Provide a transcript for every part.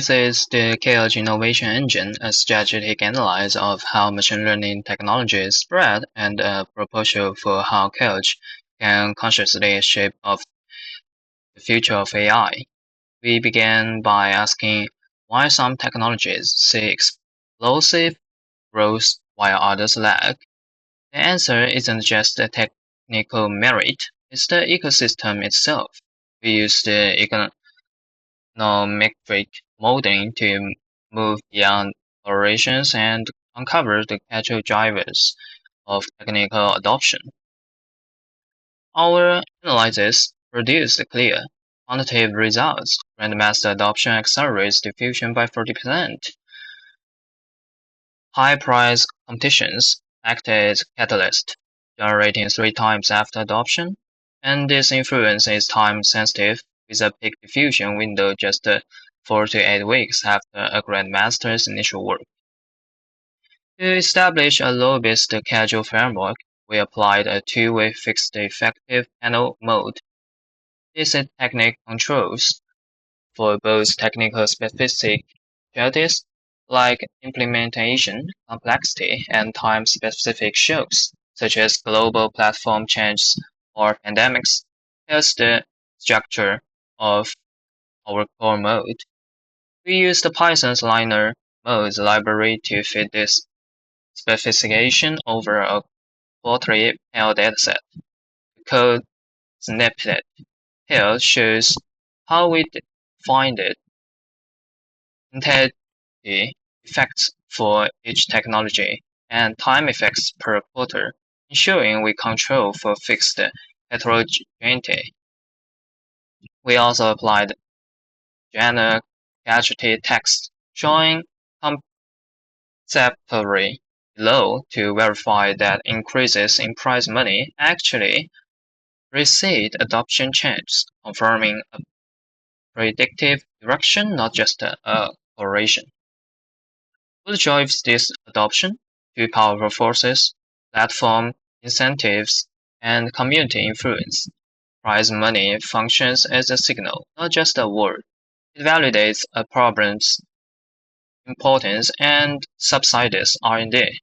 This is the KLG Innovation Engine, a strategic analysis of how machine learning technologies spread and a proposal for how KLG can consciously shape of the future of AI. We began by asking why some technologies see explosive growth while others lag. The answer isn't just the technical merit, it's the ecosystem itself. We use the econometric modeling to move beyond operations and uncover the actual drivers of technical adoption. Our analysis produced clear, quantitative results. Grandmaster adoption accelerates diffusion by 40%. High-price competitions act as catalyst, generating 3 times after adoption, and this influence is time-sensitive, with a peak diffusion window just 4 to 8 weeks after a Grandmaster's initial work. To establish a low-based casual framework, we applied a two-way fixed effective panel mode. This technique controls for both technical specificities like implementation complexity and time-specific shocks, such as global platform changes or pandemics. Here's the structure of our core mode. We use the Python's liner modes library to fit this specification over a quarterly pale dataset. The code snippet here shows how we define it intensity effects for each technology and time effects per quarter, ensuring we control for fixed heterogeneity. We also applied general casualty text showing conceptually below to verify that increases in prize money actually precede adoption changes, confirming a predictive direction, not just a correlation. What drives this adoption? Two powerful forces: platform incentives and community influence. Prize money functions as a signal, not just a word. It validates a problem's importance and subsidies R&D.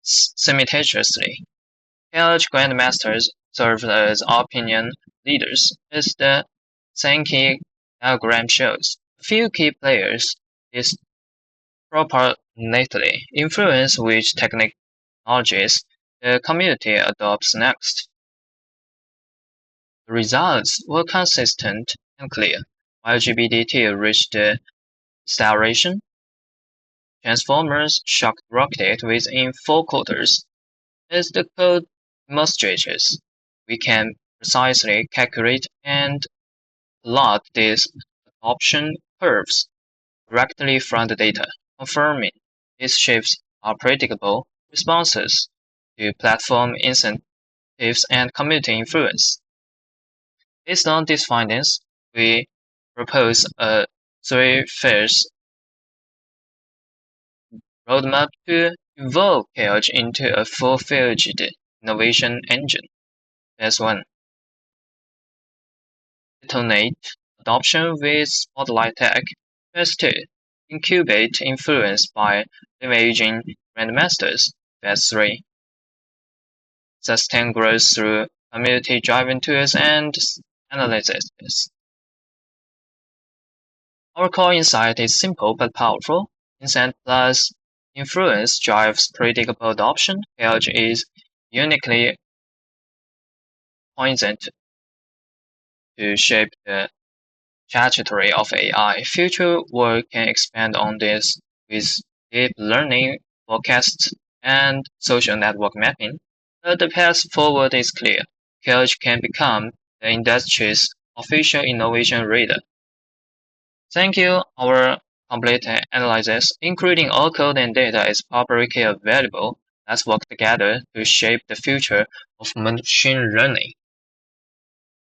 Simultaneously, college grandmasters serve as opinion leaders, as the Sankey diagram shows. A few key players disproportionately influence which technologies the community adopts next. The results were consistent and clear. While GBDT reached acceleration, transformers shocked rocket within 4 quarters. As the code demonstrates, we can precisely calculate and plot these adoption curves directly from the data, confirming these shifts are predictable responses to platform incentives and community influence. Based on these findings, we propose a 3-phase roadmap to evolve KLG into a full-fledged innovation engine. Phase 1. Detonate adoption with Spotlight Tech. Phase 2. Incubate influence by leveraging Grandmasters. Phase 3. Sustain growth through community-driven tools and analysis. Our core insight is simple but powerful. Incent plus influence drives predictable adoption. KLG is uniquely poised to shape the trajectory of AI. Future work can expand on this with deep learning, forecasts, and social network mapping. But the path forward is clear. KLG can become the industry's official innovation radar. Thank you. Our complete analysis, including all code and data, is publicly available. Let's work together to shape the future of machine learning.